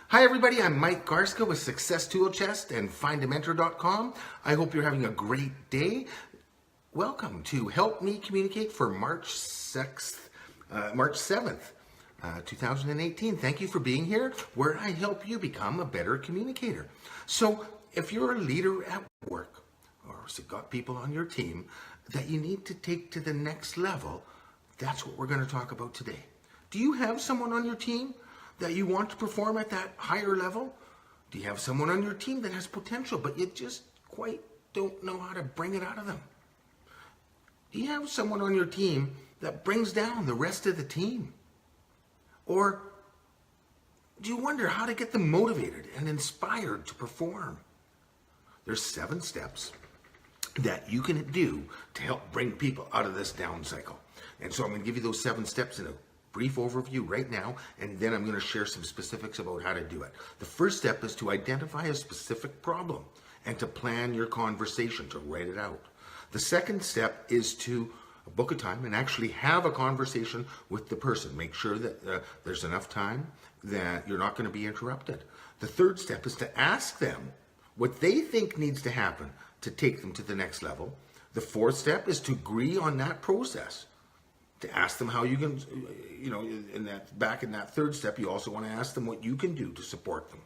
Hi everybody, I'm Mike Garska with Success Tool Chest and findamentor.com. I hope you're having a great day. Welcome to Help Me Communicate for March 7th, 2018. Thank you for being here, where I help you become a better communicator. So if you're a leader at work, or you've got people on your team that you need to take to the next level, that's what we're going to talk about today. Do you have someone on your team that you want to perform at that higher level? Do you have someone on your team that has potential, but you just quite don't know how to bring it out of them? Do you have someone on your team that brings down the rest of the team? Or do you wonder how to get them motivated and inspired to perform? There's 7 steps that you can do to help bring people out of this down cycle. And so I'm going to give you those 7 steps in a brief overview right now, and then I'm going to share some specifics about how to do it. The first step is to identify a specific problem and to plan your conversation, to write it out. The second step is to book a time and actually have a conversation with the person. Make sure that there's enough time that you're not going to be interrupted. The third step is to ask them what they think needs to happen to take them to the next level. The fourth step is to agree on that process. To ask them how you can, in that third step, you also want to ask them what you can do to support them.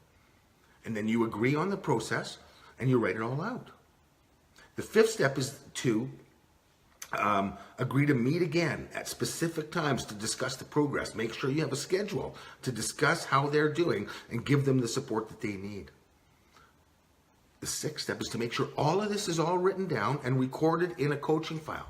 And then you agree on the process and you write it all out. The fifth step is to agree to meet again at specific times to discuss the progress. Make sure you have a schedule to discuss how they're doing and give them the support that they need. The sixth step is to make sure all of this is all written down and recorded in a coaching file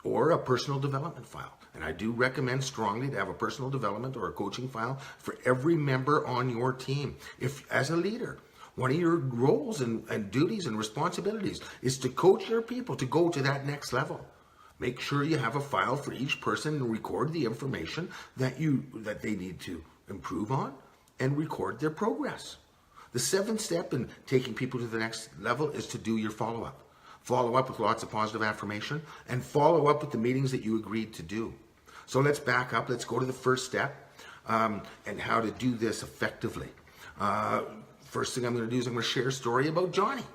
or a personal development file. And I do recommend strongly to have a personal development or a coaching file for every member on your team. If, as a leader, one of your roles and duties and responsibilities is to coach your people to go to that next level. Make sure you have a file for each person and record the information that they need to improve on and record their progress. The 7th step in taking people to the next level is to do your follow-up. Follow up with lots of positive affirmation, and follow up with the meetings that you agreed to do. So let's back up. Let's go to the first step and how to do this effectively. First thing I'm going to do is I'm going to share a story about Johnny.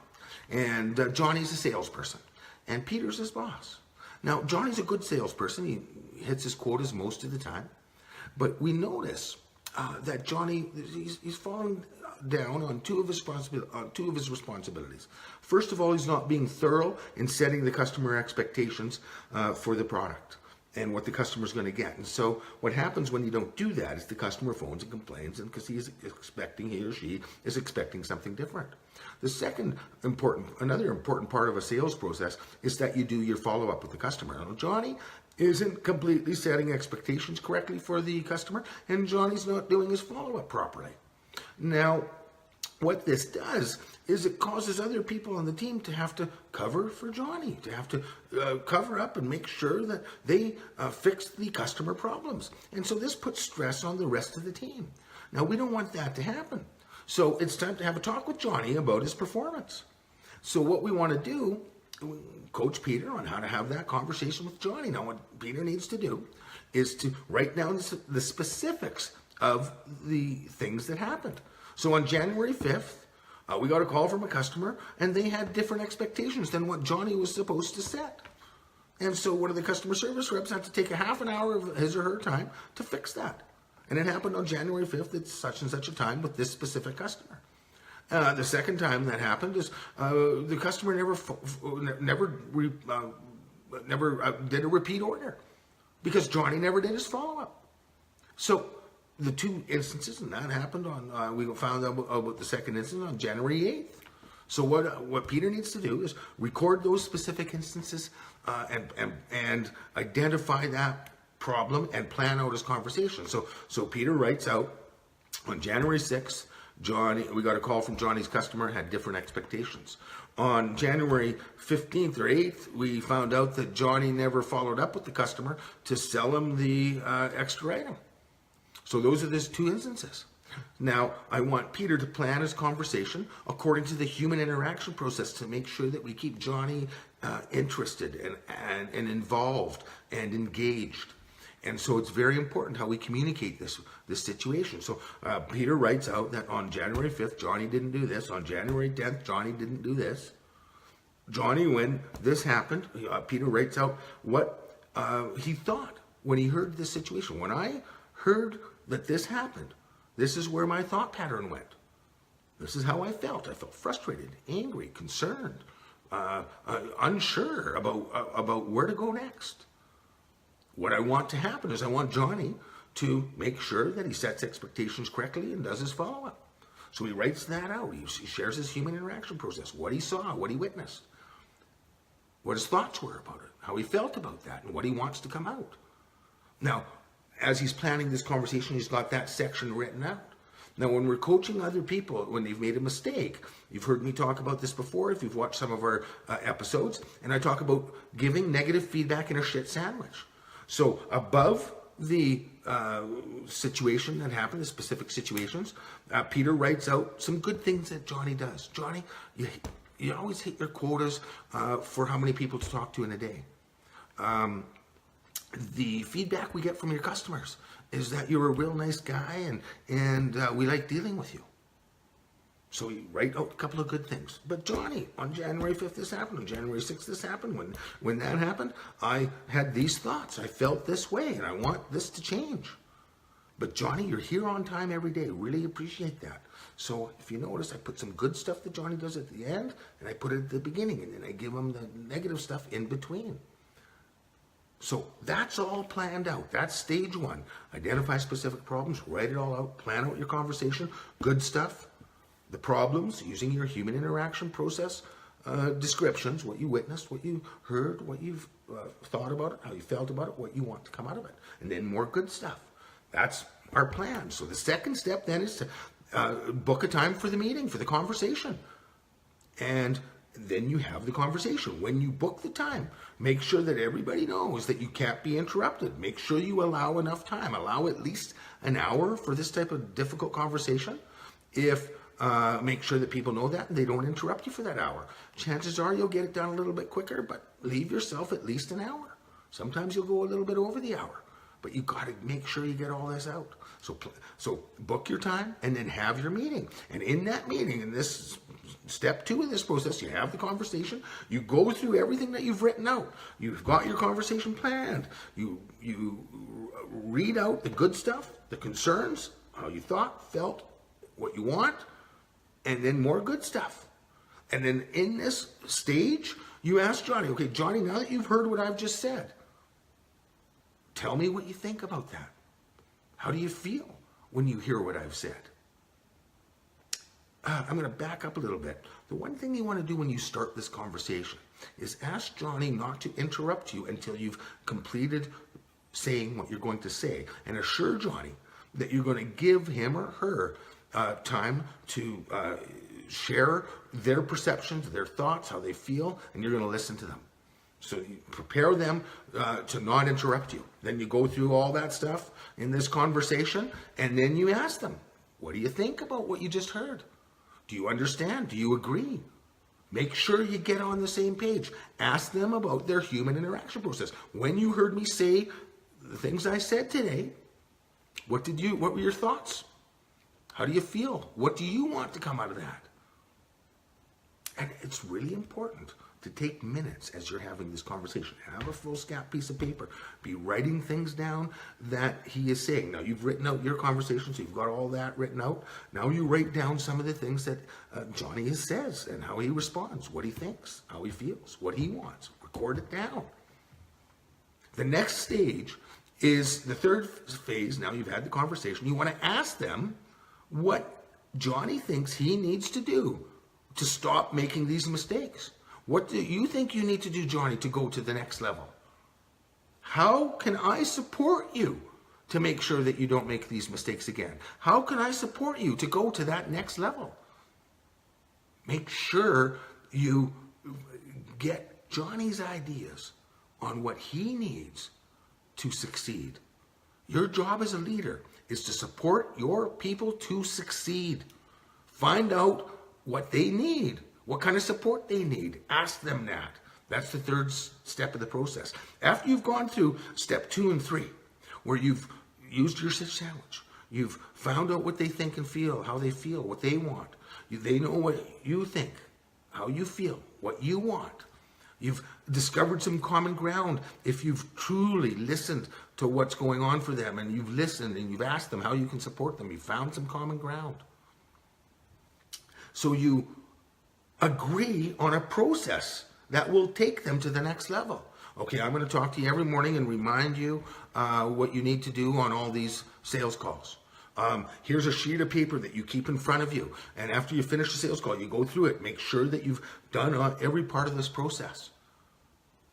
And Johnny's a salesperson, and Peter's his boss. Now, Johnny's a good salesperson. He hits his quotas most of the time. But we notice that Johnny, he's falling down on two of his responsibilities. First of all, he's not being thorough in setting the customer expectations for the product and what the customer's going to get. And so what happens when you don't do that is the customer phones and complains, and because he or she is expecting something different. The another important part of a sales process is that you do your follow-up with the customer. Now, Johnny isn't completely setting expectations correctly for the customer, and Johnny's not doing his follow-up properly. Now, what this does is it causes other people on the team to have to cover for Johnny, to have to cover up and make sure that they fix the customer problems. And so this puts stress on the rest of the team. Now, we don't want that to happen. So it's time to have a talk with Johnny about his performance. So what we want to do, coach Peter on how to have that conversation with Johnny. Now, what Peter needs to do is to write down the specifics of the things that happened. So on January 5th, we got a call from a customer, and they had different expectations than what Johnny was supposed to set. And so one of the customer service reps had to take a half an hour of his or her time to fix that. And it happened on January 5th at such and such a time with this specific customer. The second time that happened is the customer never did a repeat order because Johnny never did his follow-up. So the 2 instances, and that happened on, we found out about the second instance on January 8th. So what Peter needs to do is record those specific instances and identify that problem and plan out his conversation. So Peter writes out on January 6th, we got a call from Johnny's customer, had different expectations. On January 15th or 8th, we found out that Johnny never followed up with the customer to sell him the extra item. So those are those 2 instances. Now, I want Peter to plan his conversation according to the human interaction process to make sure that we keep Johnny interested and involved and engaged. And so it's very important how we communicate this situation. So Peter writes out that on January 5th, Johnny didn't do this. On January 10th, Johnny didn't do this. Johnny, when this happened, Peter writes out what he thought when he heard this situation. When I heard that this happened, this is where my thought pattern went. This is how I felt. I felt frustrated, angry, concerned, unsure about where to go next. What I want to happen is I want Johnny to make sure that he sets expectations correctly and does his follow-up. So he writes that out. He shares his human interaction process, what he saw, what he witnessed, what his thoughts were about it, how he felt about that, and what he wants to come out. Now, as he's planning this conversation, he's got that section written out. Now, when we're coaching other people, when they've made a mistake, you've heard me talk about this before if you've watched some of our episodes, and I talk about giving negative feedback in a shit sandwich. So above the situation that happened, the specific situations, Peter writes out some good things that Johnny does. Johnny, you always hit your quotas for how many people to talk to in a day. The feedback we get from your customers is that you're a real nice guy and we like dealing with you. So you write out a couple of good things. But Johnny, on January 5th this happened, on January 6th this happened. When that happened, I had these thoughts. I felt this way and I want this to change. But Johnny, you're here on time every day. Really appreciate that. So if you notice, I put some good stuff that Johnny does at the end and I put it at the beginning and then I give him the negative stuff in between. So that's all planned out. That's stage one. Identify specific problems, write it all out, plan out your conversation, good stuff. The problems, using your human interaction process descriptions, what you witnessed, what you heard, what you've thought about it, how you felt about it, what you want to come out of it. And then more good stuff. That's our plan. So the second step then is to book a time for the meeting, for the conversation. And then you have the conversation. When you book the time, make sure that everybody knows that you can't be interrupted. Make sure you allow enough time. Allow at least an hour for this type of difficult conversation. Make sure that people know that and they don't interrupt you for that hour. Chances are you'll get it done a little bit quicker, but leave yourself at least an hour. Sometimes you'll go a little bit over the hour, but you got to make sure you get all this out. So book your time and then have your meeting. And in that meeting, in this step 2 of this process, you have the conversation. You go through everything that you've written out. You've got your conversation planned. You read out the good stuff, the concerns, how you thought, felt, what you want, and then more good stuff. And then in this stage, you ask Johnny, okay, Johnny, now that you've heard what I've just said, tell me what you think about that. How do you feel when you hear what I've said? I'm going to back up a little bit. The one thing you want to do when you start this conversation is ask Johnny not to interrupt you until you've completed saying what you're going to say, and assure Johnny that you're going to give him or her time to share their perceptions, their thoughts, how they feel, and you're going to listen to them. So you prepare them to not interrupt you. Then you go through all that stuff in this conversation, and then you ask them, what do you think about what you just heard? Do you understand? Do you agree? Make sure you get on the same page. Ask them about their human interaction process. When you heard me say the things I said today, what were your thoughts? How do you feel? What do you want to come out of that? And it's really important to take minutes as you're having this conversation. Have a foolscap piece of paper. Be writing things down that he is saying. Now, you've written out your conversation, so you've got all that written out. Now you write down some of the things that Johnny says and how he responds, what he thinks, how he feels, what he wants. Record it down. The next stage is the third phase. Now you've had the conversation. You want to ask them what Johnny thinks he needs to do to stop making these mistakes. What do you think you need to do, Johnny, to go to the next level? How can I support you to make sure that you don't make these mistakes again? How can I support you to go to that next level? Make sure you get Johnny's ideas on what he needs to succeed. Your job as a leader is to support your people to succeed. Find out what they need, what kind of support they need. Ask them that. That's the third step of the process. After you've gone through step 2 and 3, where you've used your sandwich. You've found out what they think and feel, how they feel, what they want. They know what you think, how you feel, what you want. You've discovered some common ground if you've truly listened to what's going on for them, and you've listened and you've asked them how you can support them. You've found some common ground. So you agree on a process that will take them to the next level. Okay, I'm going to talk to you every morning and remind you what you need to do on all these sales calls. Here's a sheet of paper that you keep in front of you. And after you finish the sales call, you go through it. Make sure that you've done every part of this process.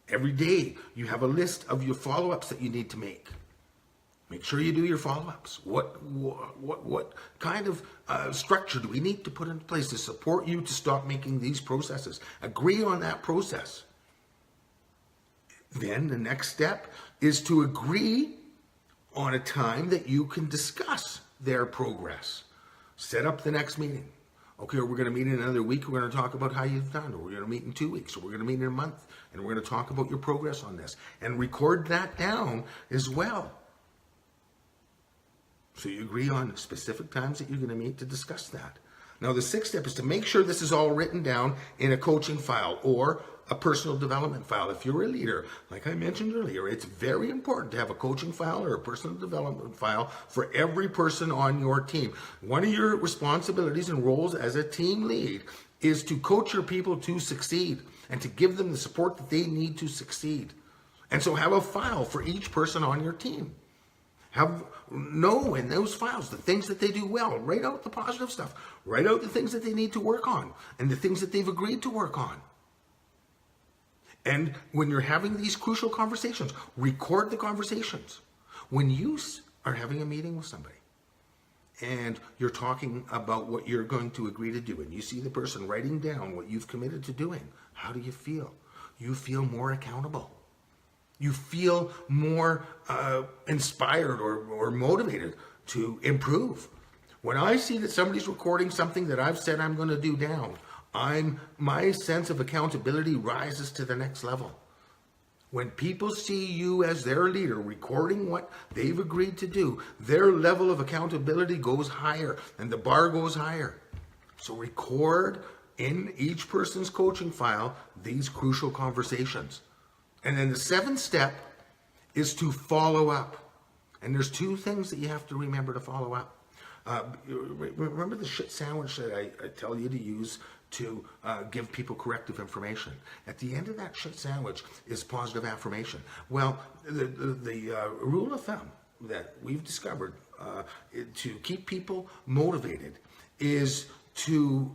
Every day, you have a list of your follow-ups that you need to make. Make sure you do your follow-ups. What kind of structure do we need to put in place to support you to stop making these processes? Agree on that process. Then the next step is to agree on a time that you can discuss their progress. Set up the next meeting. Okay, we're going to meet in another week. We're going to talk about how you've done. Or we're going to meet in 2 weeks. Or we're going to meet in a month. And we're going to talk about your progress on this. And record that down as well. So you agree on specific times that you're going to meet to discuss that. Now, the sixth step is to make sure this is all written down in a coaching file or a personal development file. If you're a leader, like I mentioned earlier, it's very important to have a coaching file or a personal development file for every person on your team. One of your responsibilities and roles as a team lead is to coach your people to succeed and to give them the support that they need to succeed. And so have a file for each person on your team. Know in those files the things that they do well. Write out the positive stuff. Write out the things that they need to work on and the things that they've agreed to work on. And when you're having these crucial conversations, record the conversations. When you are having a meeting with somebody and you're talking about what you're going to agree to do, and you see the person writing down what you've committed to doing, how do you feel? You feel more accountable. You feel more inspired or motivated to improve. When I see that somebody's recording something that I've said I'm going to do down, my sense of accountability rises to the next level. When people see you as their leader recording what they've agreed to do, their level of accountability goes higher and the bar goes higher. So record in each person's coaching file these crucial conversations. And then the seventh step is to follow up. And there's two things that you have to remember to follow up. Remember the shit sandwich that I tell you to use to give people corrective information. At the end of that shit sandwich is positive affirmation. Well, the rule of thumb that we've discovered to keep people motivated is to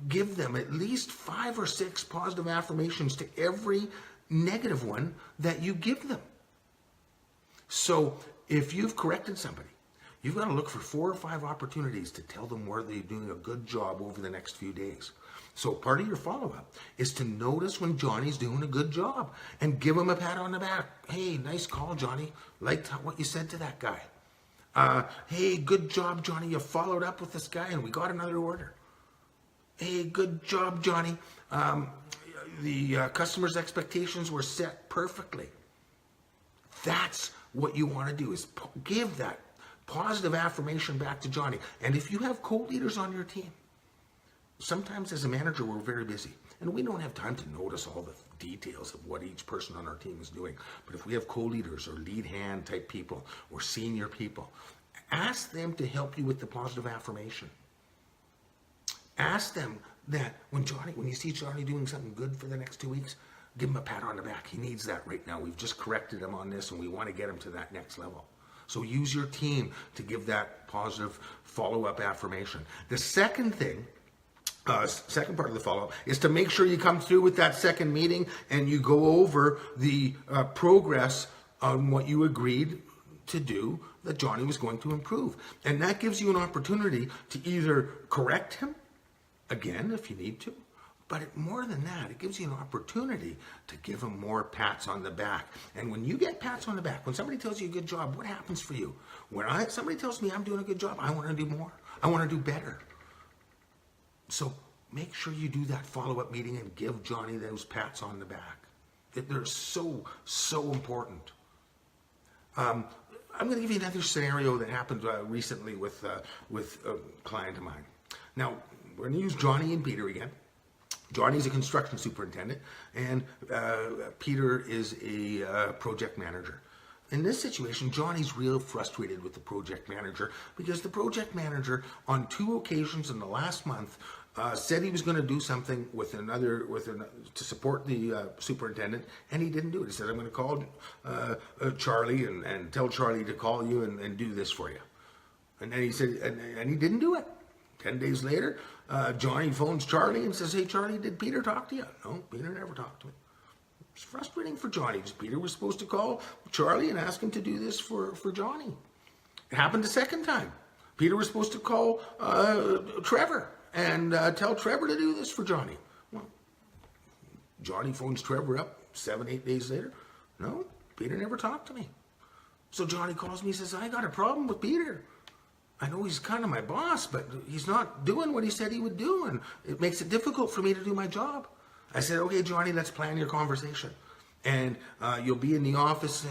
give them at least 5 or 6 positive affirmations to every negative one that you give them. So if you've corrected somebody, you've got to look for 4 or 5 opportunities to tell them where they're doing a good job over the next few days. So part of your follow-up is to notice when Johnny's doing a good job and give him a pat on the back. Hey, nice call, Johnny. Liked what you said to that guy. Hey, good job, Johnny. You followed up with this guy and we got another order. Hey, good job, Johnny. The customer's expectations were set perfectly. That's what you want to do, is give that positive affirmation back to Johnny. And if you have co-leaders on your team, sometimes as a manager, we're very busy and we don't have time to notice all the details of what each person on our team is doing. But if we have co-leaders or lead hand type people or senior people, ask them to help you with the positive affirmation. Ask them that when you see Johnny doing something good for the next 2 weeks, give him a pat on the back. He needs that right now. We've just corrected him on this and we want to get him to that next level. So use your team to give that positive follow-up affirmation. The second thing, second part of the follow-up, is to make sure you come through with that second meeting and you go over the progress on what you agreed to do that Johnny was going to improve. And that gives you an opportunity to either correct him, again, if you need to, but more than that, it gives you an opportunity to give him more pats on the back. And when you get pats on the back, when somebody tells you a good job, what happens for you? When somebody tells me I'm doing a good job, I want to do more. I want to do better. So make sure you do that follow-up meeting and give Johnny those pats on the back. They're so, so important. I'm going to give you another scenario that happened recently with a client of mine. Now, we're going to use Johnny and Peter again. Johnny's a construction superintendent, and Peter is a project manager. In this situation, Johnny's real frustrated with the project manager because the project manager, on 2 occasions in the last month, said he was going to do something to support the superintendent, and he didn't do it. He said, "I'm going to call Charlie and tell Charlie to call you and do this for you." And then he said, and he didn't do it. 10 days later, Johnny phones Charlie and says, "Hey, Charlie, did Peter talk to you?" "No, Peter never talked to me." It's frustrating for Johnny because Peter was supposed to call Charlie and ask him to do this for Johnny. It happened the second time. Peter was supposed to call Trevor and tell Trevor to do this for Johnny. Well, Johnny phones Trevor up 7, 8 days later. "No, Peter never talked to me." So Johnny calls me and says, "I got a problem with Peter. I know he's kind of my boss, but he's not doing what he said he would do, and it makes it difficult for me to do my job." I said, "Okay, Johnny, let's plan your conversation. And you'll be in the office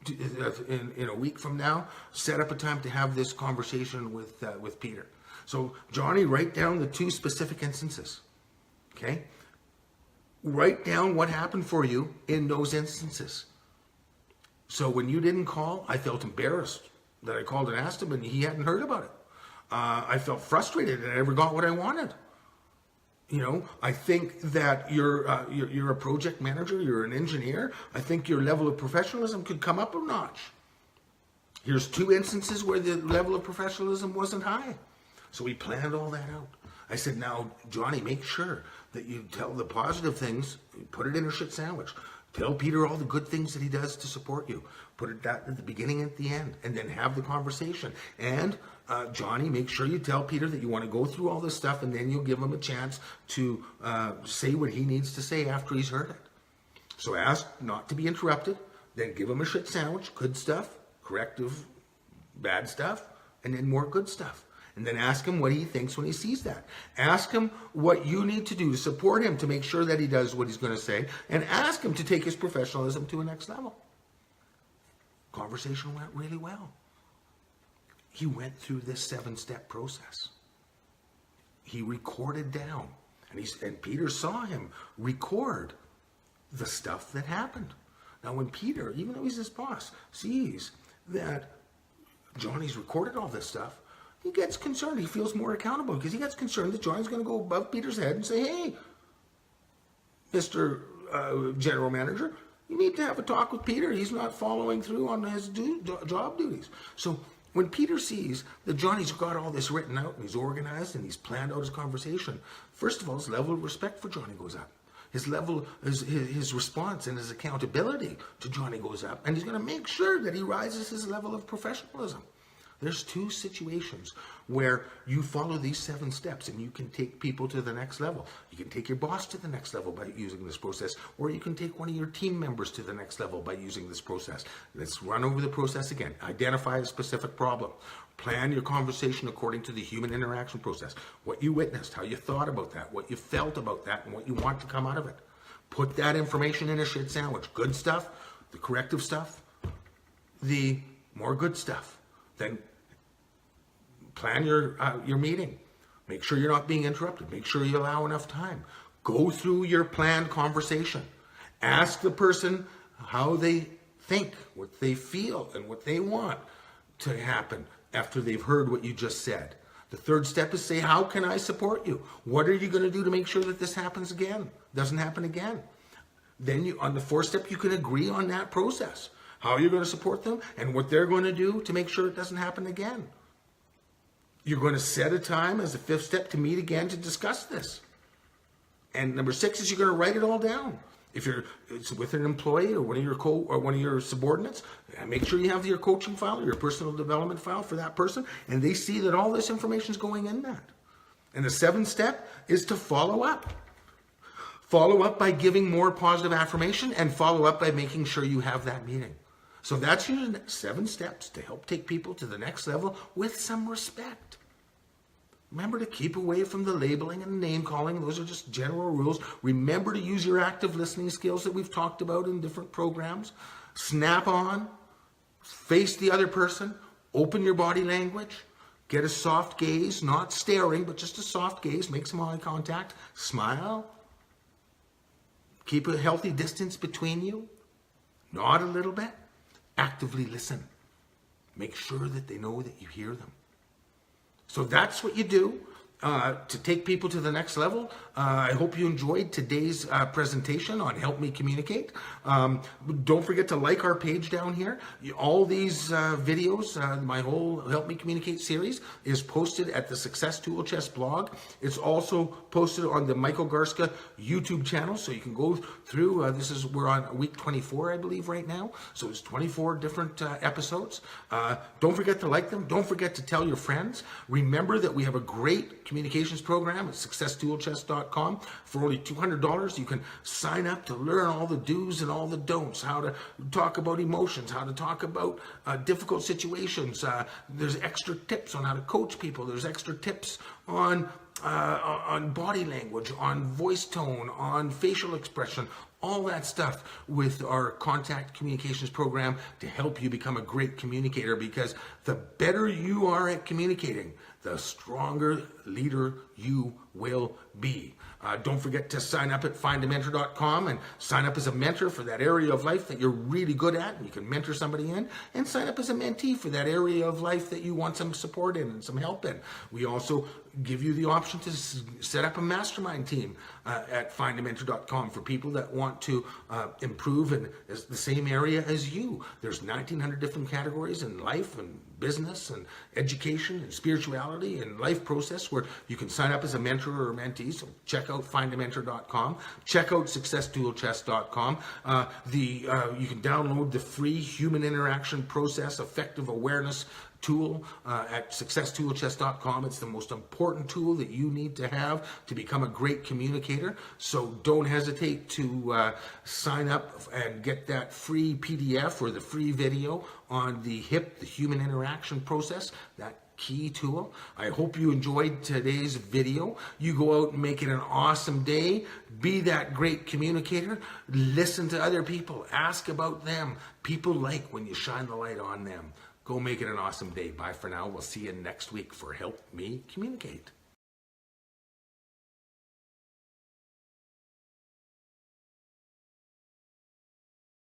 in a week from now. Set up a time to have this conversation with Peter." So, Johnny, write down the 2 specific instances. Okay? Write down what happened for you in those instances. So, when you didn't call, I felt embarrassed that I called and asked him and he hadn't heard about it. I felt frustrated and I never got what I wanted. You know, I think that you're a project manager, you're an engineer. I think your level of professionalism could come up a notch. Here's 2 instances where the level of professionalism wasn't high. So we planned all that out. I said, "Now, Johnny, make sure that you tell the positive things, put it in a shit sandwich. Tell Peter all the good things that he does to support you. Put it that at the beginning and at the end, and then have the conversation. And Johnny, make sure you tell Peter that you want to go through all this stuff, and then you'll give him a chance to say what he needs to say after he's heard it. So ask not to be interrupted, then give him a shit sandwich, good stuff, corrective, bad stuff, and then more good stuff. And then ask him what he thinks when he sees that. Ask him what you need to do to support him to make sure that he does what he's going to say. And ask him to take his professionalism to a next level." Conversation went really well. He went through this 7-step process. He recorded down. And Peter saw him record the stuff that happened. Now when Peter, even though he's his boss, sees that Johnny's recorded all this stuff, he gets concerned. He feels more accountable because he gets concerned that Johnny's going to go above Peter's head and say, "Hey, Mr. General Manager, you need to have a talk with Peter. He's not following through on his job duties." So when Peter sees that Johnny's got all this written out and he's organized and he's planned out his conversation, first of all, his level of respect for Johnny goes up. His level, his response and his accountability to Johnny goes up. And he's going to make sure that he rises his level of professionalism. There's 2 situations where you follow these 7 steps and you can take people to the next level. You can take your boss to the next level by using this process, or you can take one of your team members to the next level by using this process. Let's run over the process again. Identify a specific problem. Plan your conversation according to the human interaction process. What you witnessed, how you thought about that, what you felt about that, and what you want to come out of it. Put that information in a shit sandwich. Good stuff, the corrective stuff, the more good stuff. Then plan your meeting. Make sure you're not being interrupted. Make sure you allow enough time. Go through your planned conversation. Ask the person how they think, what they feel, and what they want to happen after they've heard what you just said. The 3rd step is say, "How can I support you? What are you going to do to make sure that this happens again? Doesn't happen again?" Then on the 4th step, you can agree on that process. How you're going to support them and what they're going to do to make sure it doesn't happen again. You're going to set a time as a 5th step to meet again to discuss this. And number 6 is you're going to write it all down. If it's with an employee or one of your subordinates, make sure you have your coaching file or your personal development file for that person, and they see that all this information is going in that. And the 7th step is to follow up. Follow up by giving more positive affirmation, and follow up by making sure you have that meeting. So that's your 7 steps to help take people to the next level with some respect. Remember to keep away from the labeling and name calling. Those are just general rules. Remember to use your active listening skills that we've talked about in different programs. Snap on, face the other person, open your body language, get a soft gaze, not staring, but just a soft gaze, make some eye contact, smile, keep a healthy distance between you, nod a little bit, actively listen. Make sure that they know that you hear them. So that's what you do to take people to the next level. I hope you enjoyed today's presentation on Help Me Communicate. Don't forget to like our page down here. All these videos, my whole Help Me Communicate series is posted at the Success Tool Chest blog. It's also posted on the Michael Garska YouTube channel, so you can go through. We're on week 24, I believe, right now. So it's 24 different episodes. Don't forget to like them. Don't forget to tell your friends. Remember that we have a great communications program at successtoolchest.com. For only $200, you can sign up to learn all the do's and all the don'ts, how to talk about emotions, how to talk about difficult situations. There's extra tips on how to coach people. There's extra tips on body language, on voice tone, on facial expression, all that stuff with our contact communications program to help you become a great communicator, because the better you are at communicating, the stronger leader you will be. Don't forget to sign up at findamentor.com and sign up as a mentor for that area of life that you're really good at and you can mentor somebody in, and sign up as a mentee for that area of life that you want some support in and some help in. We also give you the option to set up a mastermind team at findamentor.com for people that want to improve in the same area as you. There's 1,900 different categories in life and business and education and spirituality and life process where you can sign up as a mentor or a mentee. So check out findamentor.com. Check out successtoolchest.com. You can download the free human interaction process effective awareness tool at successtoolchest.com. It's the most important tool that you need to have to become a great communicator. So don't hesitate to sign up and get that free PDF or the free video on the HIP, the human interaction process, that key tool. I hope you enjoyed today's video. You go out and make it an awesome day. Be that great communicator. Listen to other people. Ask about them. People like when you shine the light on them. Go make it an awesome day. Bye for now. We'll see you next week for Help Me Communicate.